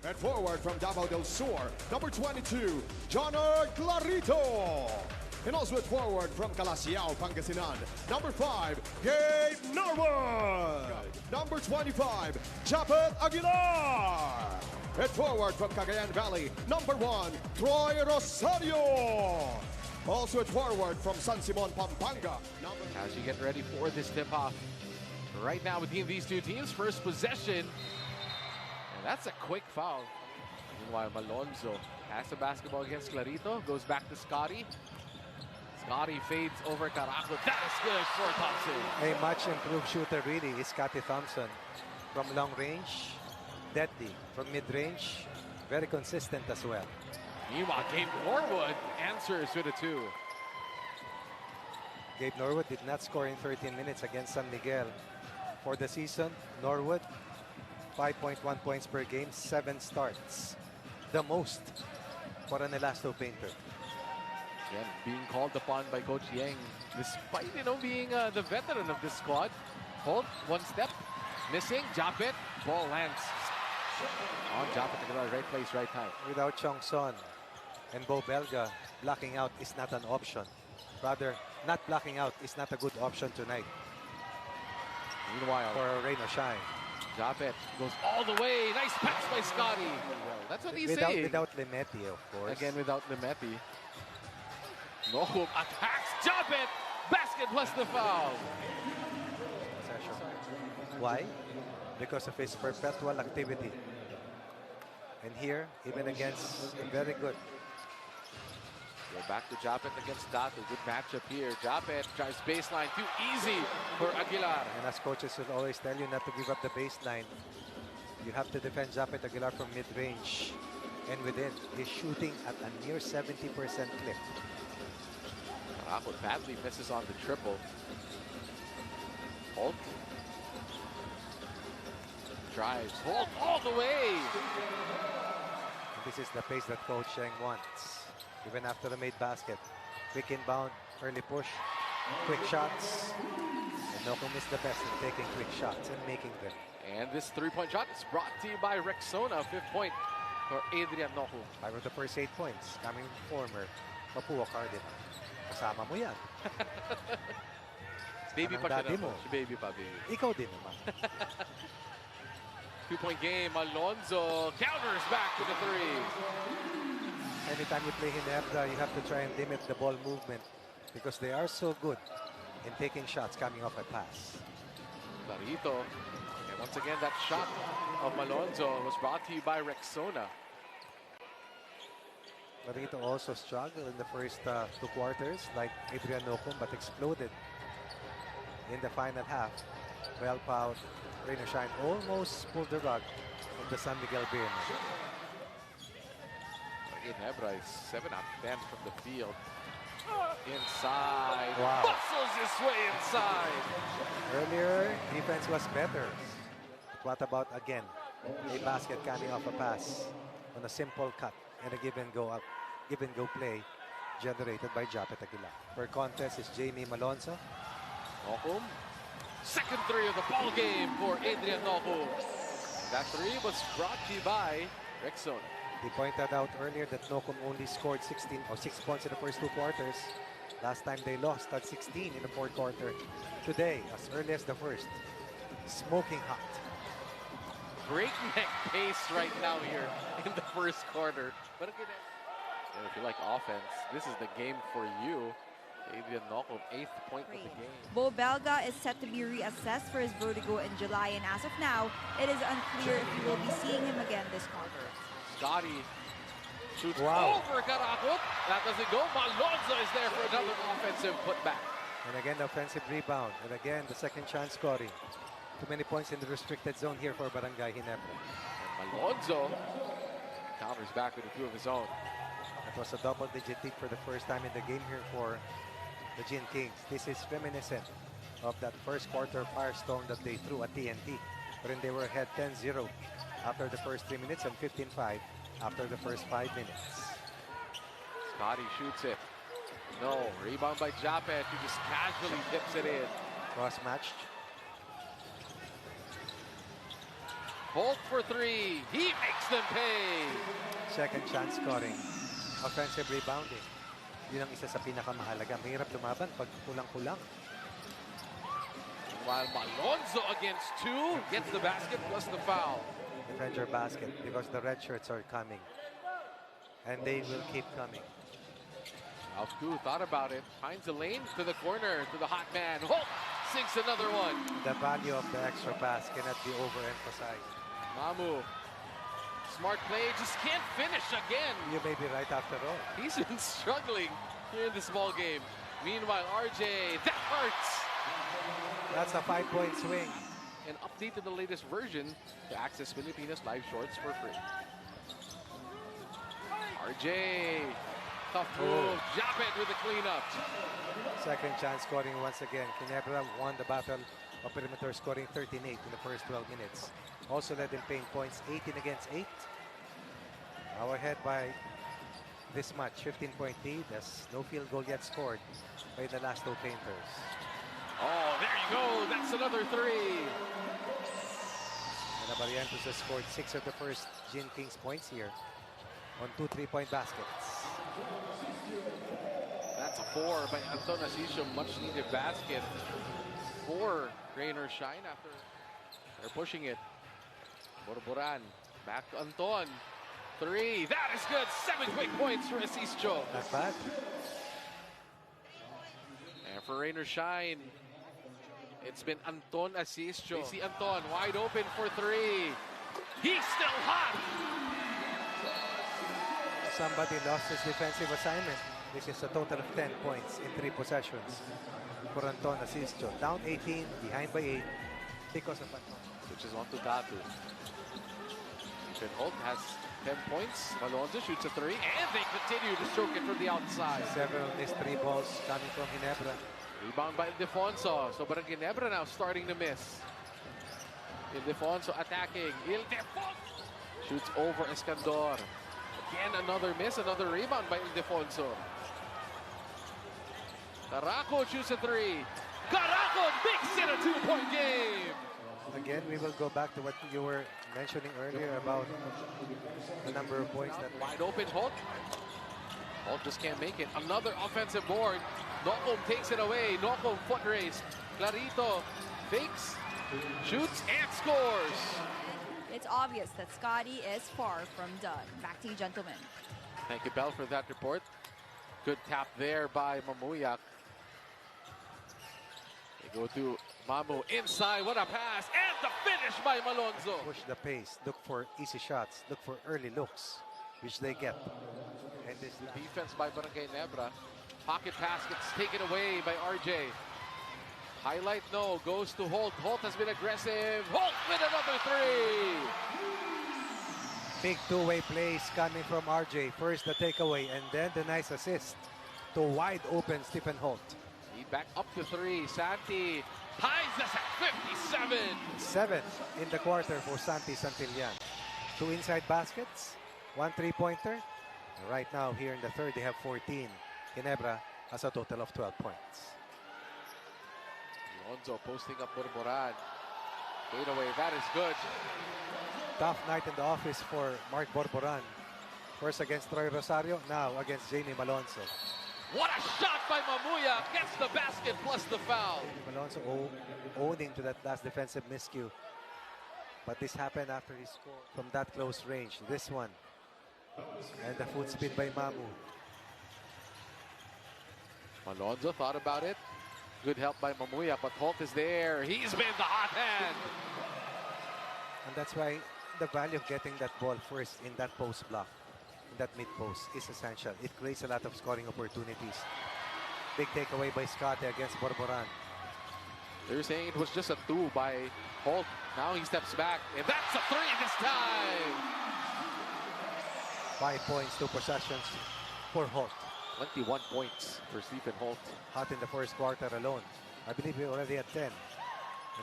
And forward from Davao del Sur, number 22, Johnner Clarito. And also at forward from Calasiao, Pangasinan, number 5, Gabe Norwood. Number 25, Japet Aguilar. At forward from Cagayan Valley, number 1, Troy Rosario. Also at forward from San Simon, Pampanga. As you get ready for this tip-off, right now between these two teams, first possession. And that's a quick foul. Meanwhile, Malonzo has the basketball against Clarito, goes back to Scotty. Scotty fades over Caraco. That is good for Thompson. A much improved shooter really is Scotty Thompson. From long range, deadly. From mid-range, very consistent as well. Meanwhile, Gabe Norwood answers with a 2. Gabe Norwood did not score in 13 minutes against San Miguel. For the season, Norwood, 5.1 points per game, 7 starts. The most for an Elasto painter. Again, being called upon by Coach Yang, despite, being the veteran of this squad. Hold, one step, missing, Japet, ball lands on Japet, right place, right time. Without Chong Son and Bo Belga, blocking out is not an option. Rather, not blocking out is not a good option tonight. Meanwhile, for rain or shine, Japet goes all the way. Nice pass by Scotty. Well, that's what he's saying. Without Limeti, of course. Again, without Limeti. Nohum attacks Japet. Basket plus the foul. Why? Because of his perpetual activity. And here, even against a very good. Go back to Japet against Dato. Good matchup here. Japet tries baseline. Too easy for Aguilar. And as coaches will always tell you not to give up the baseline. You have to defend Japet Aguilar from mid-range and within. He's shooting at a near 70% clip. Caraco badly misses on the triple. Holt drives. Holt all the way. And this is the pace that Coach Cheng wants. Even after the made basket. Quick inbound, early push, quick shots. And Nokum is the best in taking quick shots and making them. And this three-point shot is brought to you by Rexona. 5th point for Adrian Nokum. 5 of the first 8 points coming from former Papua Cardinal. Kasama mo yan. Baby pa daddy siya mo. Si baby pa, baby. Ikaw din naman. 2-point game. Alonzo counters back to the 3. Anytime you play Ginebra, you have to try and limit the ball movement because they are so good in taking shots coming off a pass. Clarito. And once again, that shot of Malonzo was brought to you by Rexona. Clarito also struggled in the first 2 quarters like Adrian Nokum, but exploded in the final half. Well, Pau, rain or shine, almost pulled the rug from the San Miguel Beer. Ginebra is 7 out of 10 from the field. Inside. Wow. Bustles his way inside. Earlier, defense was better. But what about again? A basket coming off a pass on a simple cut and a give and go play generated by Japet Aguilar. Per contest is Jamie Malonzo. Nokum. Second 3 of the ball game for Adrian Nokum. That 3 was brought to you by Rexona. He pointed out earlier that Nokum only scored 6 points in the first 2 quarters. Last time they lost at 16 in the 4th quarter. Today, as early as the first, smoking hot. Breakneck pace right now here in the first quarter. But again, if you like offense, this is the game for you. Adrian Nokum, 8th point of the game. Bo Belga is set to be reassessed for his vertigo in July, and as of now, it is unclear if we will be seeing him again this quarter. Scotty shoots Wow. over Caraco. That doesn't go. Malonzo is there for another offensive putback. And again, the offensive rebound. And again, the second chance scoring. Too many points in the restricted zone here for Barangay Ginebra. And Malonzo counters back with a 2 of his own. It was a double-digit lead for the first time in the game here for the Gin Kings. This is reminiscent of that first quarter firestorm that they threw at TNT, wherein they were ahead 10-0 after the first 3 minutes and 15-5 after the first 5 minutes. Scotty shoots it. No. Rebound by Japet, who just casually tips it in. Cross-matched. Holt for three. He makes them pay. Second chance scoring. Offensive rebounding. Yun ang isa sa pinakamahalaga. Mahirap lumaban pag kulang-kulang. While Malonzo against two gets the basket plus the foul. Defend your basket because the red shirts are coming. And they will keep coming. Alfku thought about it. Finds a lane to the corner, to the hot man. Holt sinks another one. The value of the extra pass cannot be overemphasized. Mamu. Smart play, just can't finish again. You may be right after all. He's been struggling here in this ball game. Meanwhile, RJ, that hurts. That's a 5-point swing. An update to the latest version to access Filipinas live shorts for free. RJ, tough move. Japet with the cleanup. Second chance scoring once again. Ginebra won the battle of perimeter, scoring 13-8 in the first 12 minutes. Also led in paint points, 18 against 8. Now ahead by this much, 15-point lead. There's no field goal yet scored by the Elasto Painters. Oh, there you go. That's another three. And Barrientos has scored 6 of the first Gin Kings points here on 2 3-point baskets. That's a 4 by Anton Asisio. Much needed basket for Rain or Shine after they're pushing it. Borboran back to Anton. 3. That is good. 7 quick points for Asisio. Not bad. And for Rain or Shine, it's been Anton Asisio. You see Anton wide open for 3. He's still hot. Somebody lost his defensive assignment. This is a total of 10 points in 3 possessions for Anton Asisio. Down 18, behind by 8 because of Anton. Switches on to Datu. Ethan Holt has 10 points. Malonzo shoots a 3, and they continue to stroke it from the outside. Several missed 3 balls coming from Ginebra. Rebound by Ildefonso. So Barangay Ginebra now starting to miss. Ildefonso attacking. Ildefonso shoots over Escandor. Again, another miss, another rebound by Ildefonso. Caraco shoots a 3. Caraco makes it a 2-point game. Again, we will go back to what you were mentioning earlier about the number of points that Wide open Holt. Holt just can't make it. Another offensive board. Nocom takes it away. Nocom foot race. Clarito fakes, shoots, and scores. It's obvious that Scotty is far from done. Back to you, gentlemen. Thank you, Bell, for that report. Good tap there by Mamuyak. They go to Mamu inside. What a pass. And the finish by Malonzo. push the pace, look for easy shots, look for early looks, which they get. And this Defense by Barangay Ginebra. Pocket pass gets taken away by RJ. Highlight no, goes to Holt. Holt has been aggressive. Holt with another 3. big two-way plays coming from RJ. First the takeaway and then the nice assist to wide open Stephen Holt. Lead back up to 3. Santi ties us at 57. 7 in the quarter for Santi Santillan. 2 inside baskets, 1 3-pointer. Right now here in the third they have 14. Ginebra has a total of 12 points. Alonzo posting up Borboran. Fade away, that is good. Tough night in the office for Mark Borboran. First against Troy Rosario, now against Jamie Malonzo. What a shot by Mamuya. Gets the basket plus the foul. Malonzo owning to that last defensive miscue. But this happened after he scored from that close range. This one. And the foot speed by Mamu. Malonzo thought about it. Good help by Mamuya, but Holt is there. He's been the hot hand. And that's why the value of getting that ball first in that post block, in that mid post, is essential. It creates a lot of scoring opportunities. Big takeaway by Scotty against Borboran. They're saying it was just a 2 by Holt. Now he steps back, and that's a 3 this time. 5 points, 2 possessions for Holt. 21 points for Stephen Holt. Hot in the first quarter alone. I believe we're already at 10 in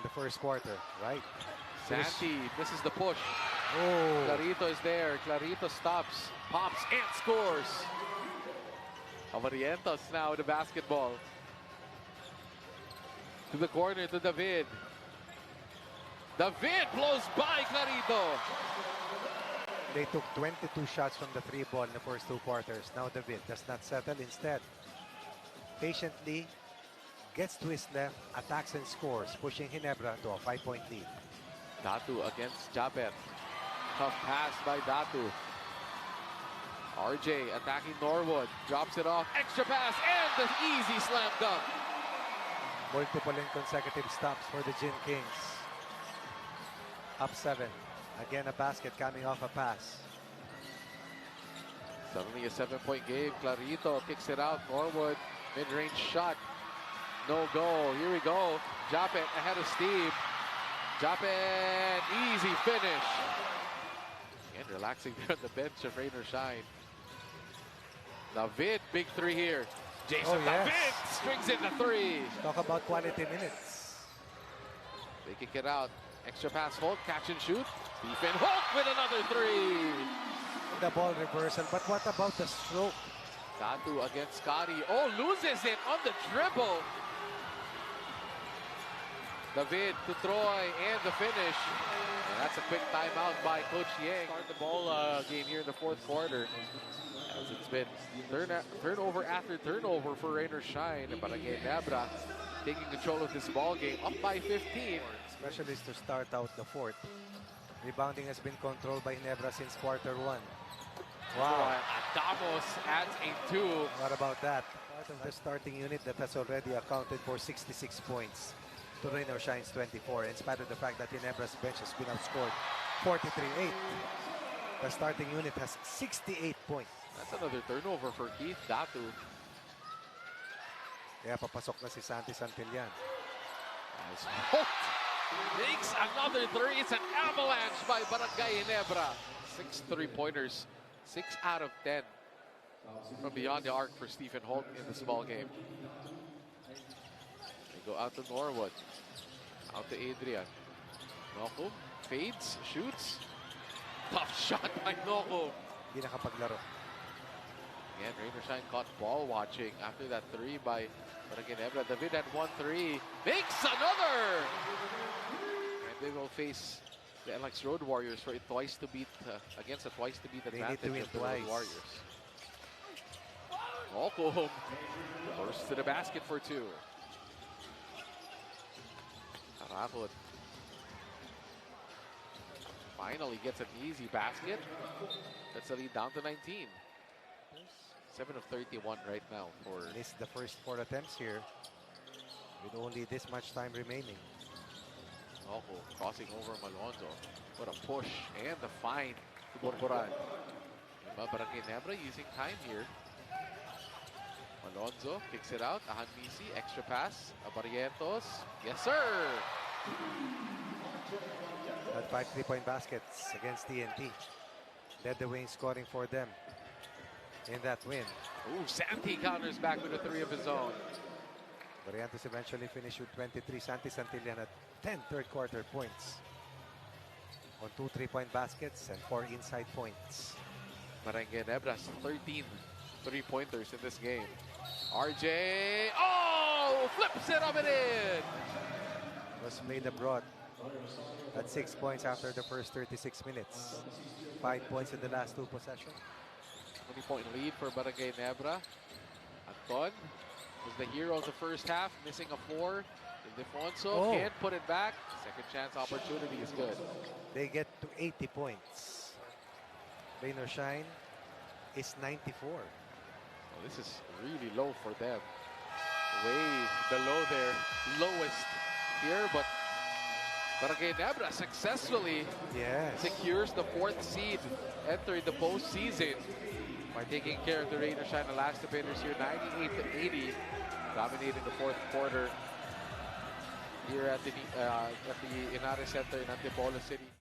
the first quarter, right? Santi misses the push. Oh, Clarito is there. Clarito stops, pops, and scores. Avarientos now with the basketball. To the corner to David. David blows by Clarito. They took 22 shots from the 3 ball in the first 2 quarters. Now David does not settle. Instead, patiently gets to his left, attacks and scores, pushing Ginebra to a 5-point lead. Datu against Japet. Tough pass by Datu. RJ attacking Norwood. Drops it off. Extra pass and the easy slam dunk. Multiple consecutive stops for the Gin Kings. Up 7. Again, a basket coming off a pass. Suddenly a 7-point game. Clarito kicks it out. Norwood, mid-range shot. No go. Here we go. Japet ahead of Steve. Japet, easy finish. And relaxing there on the bench of Rain or Shine. David, big 3 here. Jason David strings in the 3. Talk about quality minutes. They kick it out. Extra pass, Hulk, catch and shoot. Stephen Hulk with another 3. The ball reversal, but what about the stroke? Datu against Scotty. Oh, loses it on the dribble. David to Troy and the finish. And that's a quick timeout by Coach Yang. Start the ball game here in the 4th quarter. As it's been turnover after turnover for Rain or Shine. Barangay Ginebra taking control of this ball game, up by 15. Especially to start out the 4th. Rebounding has been controlled by Ginebra since quarter 1. Wow. Adamos adds a 2. What about that? Part of the starting unit that has already accounted for 66 points to Rain or Shine's 24, in spite of the fact that Ginebra's bench has been outscored 43-8. The starting unit has 68 points. That's another turnover for Keith Datu. Kaya papasok na si Santi Santillan. As Holt makes another 3. It's an avalanche by Barangay Ginebra. 6 3-pointers, 6 out of 10 from beyond the arc for Stephen Holt in this ball game. They go out to Norwood, out to Adrian. Noko fades, shoots. Tough shot by Noko. Hindi nakapaglaro. Again, Rain or Shine caught ball watching after that 3 by Barangay Ginebra. David had 1-3, makes another! And they will face the LX Road Warriors for a twice to beat against a twice to beat advantage of the Road Warriors. Noko goes to the basket for 2. Caracol finally gets an easy basket. That's the lead down to 19. 7 of 31 right now for... Missed the first 4 attempts here with only this much time remaining. Noko crossing over Malonzo. What a push and the find to Borboran. Barangay Ginebra using time here. Malonzo kicks it out. Ahanmisi, extra pass. Barrientos. Yes, sir! Had 5 3-point baskets against TNT. Led the way in scoring for them in that win. Ooh, Santi counters back with a 3 of his own. Barrientos eventually finished with 23. Santi Santillan had 10 third-quarter points on 2 3-point baskets and 4 inside points. Barangay Ginebra's 13 3-pointers in this game. RJ, oh, flips it up and in. Was played abroad at 6 points after the first 36 minutes. 5 points in the last 2 possessions. 20-point lead for Barangay Ginebra. Anton was the hero of the first half, missing a 4. Ildefonso can't put it back. Second chance opportunity is good. They get to 80 points. Rain or Shine is 94. Well, this is really low for them. Way below their lowest here, but Barangay Ginebra successfully secures the 4th seed entering the postseason by taking care of the Rain or Shine Elasto Painters here 98-80, dominating the 4th quarter here at the Inares Center in Antipolo City.